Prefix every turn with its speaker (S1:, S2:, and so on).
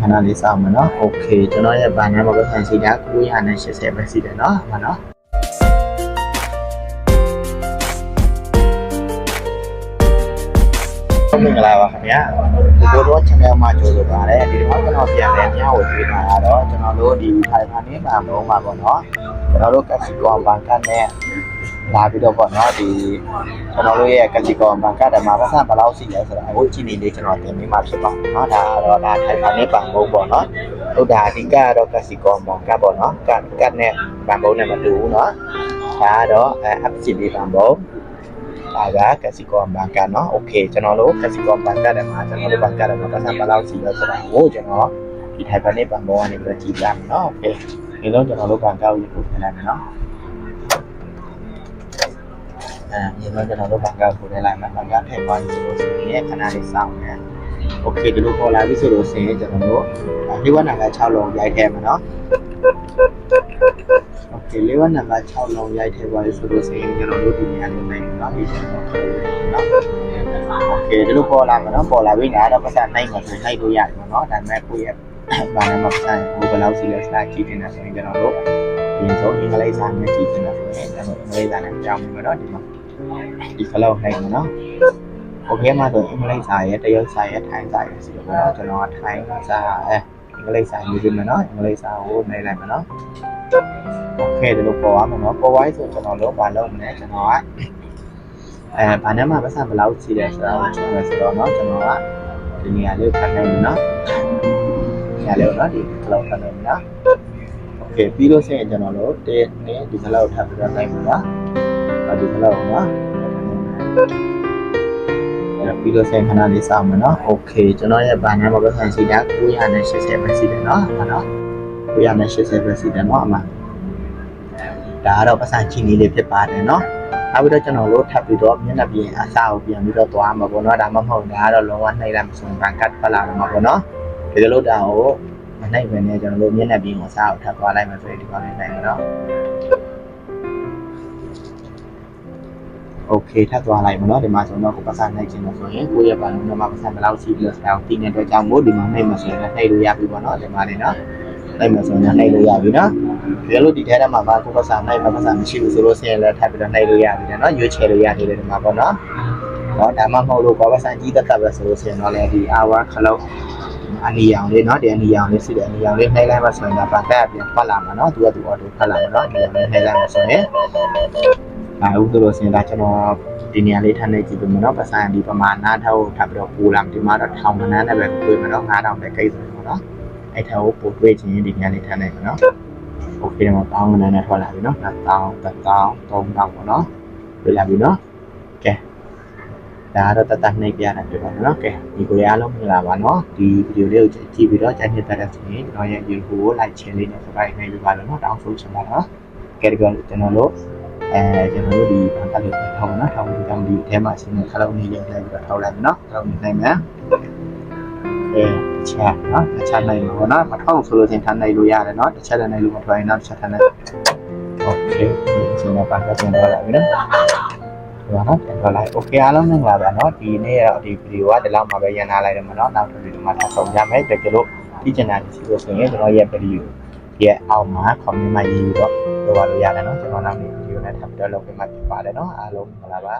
S1: ခဏလေးစောင့်မယ်နော်โอเคကျွန်တော်ရဲ့ဘာနာမှာပဲဆန်စီတာ980ပဲစီတယ်နော်ဟုတ်ပါနော်မင်္ဂလာပါခင်ဗျာဒီတော့ channel မှာကြိုဆိုပါရစေဒီတော့ကျွန်တော်ပြန်လဲမျှဝေပေးတာတော့ကျွန်တော်တို့ဒီထိုင်ဖန်နေမှာမဟုတ်ပါဘူးနော်ကျွန်တော်တို့ကက်စီကွန်ဘန်ကတ်နဲ့လာပြီးတော့ပေါ့နော်ဒီကျွန်တော်တို့ရဲ့ကက်စီကွန်ဘန်ကတ်မှာပတ်စံဘယ်လောက်ရှိလဲဆိုတာအခုကြည့်နေလေးကျွန်တော်တင်ပေးမှာဖြစ်ပါเนาะဒါတော့ဒါထိုင်ဖန်နေပံမဟုတ်ပေါ့နော်ဟုတ်ဒါအဓိကတော့ကက်စီကွန်ဘန်ကတ်ပေါ့နော်ကတ်နဲ့ပံမုံနဲ့မတူဘူးเนาะဒါတော့FCD ပံမုံဒါကကက်စီကွန်ဘန်ကတ်เนาะโอเคကျွန်တော်တို့ကက်စီကွန်ဘန်ကတ်မှာကျွန်တော်တို့ဘန်ကတ်မှာပတ်စံဘယ်လောက်ရှိလဲဆိုတာကိုကျွန်တော်ဒီထိုင်ဖန်နေပံမုံကနေပြီးကြည့်ပြမယ်เนาะโอเคဒီတော့ကျွန်တော်တို့ဘန်ကတ်ကိုပို့ထားလိုက်မယ်เนาะဒီတော့ကျွန်တော်တို့ဘန်ကတ်ပို့ထားလိုက်မယ်ဘန်ကတ်ထည့်သွားပြီဆိုရင်ခဏလေးစောင့်နေโอเคဒီလိုပေါ်လာပြီဆိုလို့ရှိရင်ကျွန်တော်တို့လေးဝက်နံပါတ်6လုံးရိုက်ထည့်မယ်เนาะโอเคလေးဝက်နံပါတ်6လုံးရိုက်ထည့်ပါလိမ့်ဆိုလို့ရှိရင်ကျွန်တော်တို့ဒီနေရာလေးနိုင်เนาะဒီကျွန်တော်เนาะโอเคဒီလိုပေါ်လာမယ်เนาะပေါ်လာပြီနားတော့ပတ်စံနိုင်မှာဆိုနိုင်လို့ရတယ်เนาะဒါပေမဲ့ကိုယ့်ရဲ့ဘာနဲ့မှပတ်စံဘယ်လောက်စီလဲစတာကြည့်နေတာဆိုရင်ကျွန်တော်တို့ဒီဆုံးအင်္ဂလိပ်စာနဲ့ကြည့်နေတာဆိုရင်ကျွန်တော်အင်္ဂလိပ်စာနဲ့ကြောင်းမယ်เนาะဒီမှာဒီဖလောက်နိုင်မယ်เนาะโอเคမှာဆိုအင်္ဂလိပ်စာရဲ့တရုတ်စာရဲ့ထိုင်းစာရဲ့စီတော့ကျွန်တော်ထိုင်းစာအင်္ဂလိပ်စာရေးပြမယ်เนาะအင်္ဂလိပ်စာကိုနိုင်လိုက်မယ်เนาะโอเคဒီလိုပေါ်သွားမယ်เนาะပေါ်သွားဆိုကျွန်တော်လုံးဘာလုံးမလဲကျွန်တော်ကဘာနဲ့မှပတ်စံဘယ်လောက်ရှိတယ်ဆိုတော့ကျွန်တော်ဆိုတော့เนาะကျွန်တော်ကဒီနေရာလေးခဏနေเนาะနေရာလေးเนาะဒီဖလောက်ခဏနေเนาะโอเคပြီးလို့ဆိုရင်ကျွန်တော်တို့တင်းဒီဖလောက်ထပ်ပြီးတော့နိုင်မယ်เนาะဒီဖလောက်เนาะပြီးတော့ဆက်ခဏလေးစောင့်မယ်เนาะโอเคကျွန်တော်ရဲ့ဘာနာမှာပဲဆန်စီတာ980ပဲစီတယ်เนาะဟုတ်နော်980ပဲစီတယ်เนาะအမဒါကတော့ပတ်စံချီနေလေးဖြစ်ပါတယ်เนาะနောက်ပြီးတော့ကျွန်တော်တို့ထပ်ပြီးတော့မျက်နှာပြင်အစားကိုပြန်ပြီးတော့သွားမှာပေါ့เนาะဒါမှမဟုတ်ဒါကတော့လုံးဝနှိပ်လိုက်မစုံဘန်ကတ်ဖတ်လာတော့မှာပေါ့เนาะဒီလိုဒါကိုမနှိပ်ပဲနဲ့ကျွန်တော်တို့မျက်နှာပြင်ကိုအစားကိုထပ်သွားလိုက်မှဆိုရင်ဒီကောင်လေးနိုင်မယ်เนาะโอเคထပ်သွားလိုက်မယ်เนาะဒီမှာကျွန်တော်ကိုပတ်စံနိုင်ခြင်းလို့ဆိုရင်ကိုယ့်ရဲ့ဘာလို့တော့ပတ်စံဘယ်လောက်ရှိပြီလဲဆိုတာကိုသိနေတဲ့အတွက်ကြောင့်မို့ဒီမှာနှိပ်မှဆိုရင်နှိပ်လို့ရပြီပေါ့เนาะဒီမှာနေเนาะနှိပ်မှဆိုရင်နှိပ်လို့ရပြီเนาะဒီလိုဒီထဲမှာဘာကိုပတ်စံနှိပ်မှပတ်စံမရှိဘူးဆိုလို့ရှိရင်လည်းထပ်ပြီးတော့နှိပ်လို့ရပြီเนาะရွေးချယ်လို့ရနေတယ်ဒီမှာပေါ့เนาะဒါမှမဟုတ်လို့ပတ်စံကြီးတက်ပဲဆိုလို့ရှိရင်တော့လည်းဒီ hour ခလောက်အနီရောင်လေးเนาะဒီအနီရောင်လေးရှိတယ်အနီရောင်လေးနှိပ်လိုက်မှဆိုရင်တော့ပတ်သက်ပြန်ဖတ်လာမှာเนาะသူကသူ auto ဖတ်လာမှာเนาะဒီလိုနှိပ်လိုက်မှဆိုရင်အခုဆိုလို့ရှိရင်ဒါကျွန်တော်ဒီနေရာလေးထားနေကြည့်ပြီးမနော်ပတ်စံဒီပမာဏထောက်ထပ်ပြီးတော့ပူလာဒီမှာတော့ထောင်ကနန်းနဲ့ပဲတွေးမနော်9000ပဲကိတ်ဆိုရင်ပေါ့နော်အဲ့ထောက်ကိုပို့တွေးခြင်းဒီနေရာလေးထားနေပြီနော်โอเคတော့တောင်းကနန်းနဲ့ထွက်လာပြီနော်1000 3000 3000ပေါ့နော်တွေ့လာပြီနော်ကဲဒါတော့တတ်နေပြတာတွေ့ပါနော်ကဲဒီကိုရအားလုံးမင်္ဂလာပါနော်ဒီဗီဒီယိုလေးကိုကြည့်ပြီးတော့ကြိုက်နေတဲ့တဲ့ဆိုရင်ကျွန်တော်ရဲ့ YouTube ကို like share လေးနဲ့ subscribe နေပြီးပါလို့နော်တောင်းဆိုချင်ပါတော့ကဲဒီကကျွန်တော်တို့ကျွန်တော်တို့ဒီဘန်ကတ်လေးထောက်နော်ထောက်ပြီးတော့ဒီအဲမှာအစီအစဉ်ခလောက်နေလေးလိုက်ပြီးတော့ထောက်လိုက်မယ်နော်ထောက်နေနိုင်မယ်ချာနော်ချာနိုင်လို့နော်မထောက်ဆိုလို့ရှင်ထားနိုင်လို့ရတယ်နော်တစ်ချက်လည်းနိုင်လို့မထွက်ရင်တော့တစ်ချက်ထားနိုင်โอเคဒီဆိုတော့ဘန်ကတ်ပြန်တော့လာပြီနော်ဒီမှာနော်ပြန်တော့လိုက်โอเคအားလုံးမင်္ဂလာပါနော်ဒီနေ့တော့ဒီဗီဒီယိုကဒီလောက်မှပဲရန်နာလိုက်တယ်မနော်နောက်ထပ်ဗီဒီယိုမှာထပ်ဆောင်ကြမယ်တကယ်လို့ဒီချန်နယ်ရှိလို့ဆိုရင်ကျွန်တော်ရဲ့ဗီဒီယိုရဲ့အောက်မှာ comment မှာရေးပြီးတော့ပြောပါလို့ရတယ်နော်ကျွန်တော်နောက်နေ့ဗီဒီယိုနဲ့ထပ်ပြီးတော့လုပ်ပေးမှဖြစ်ပါတယ်နော်အားလုံးမင်္ဂလာပါ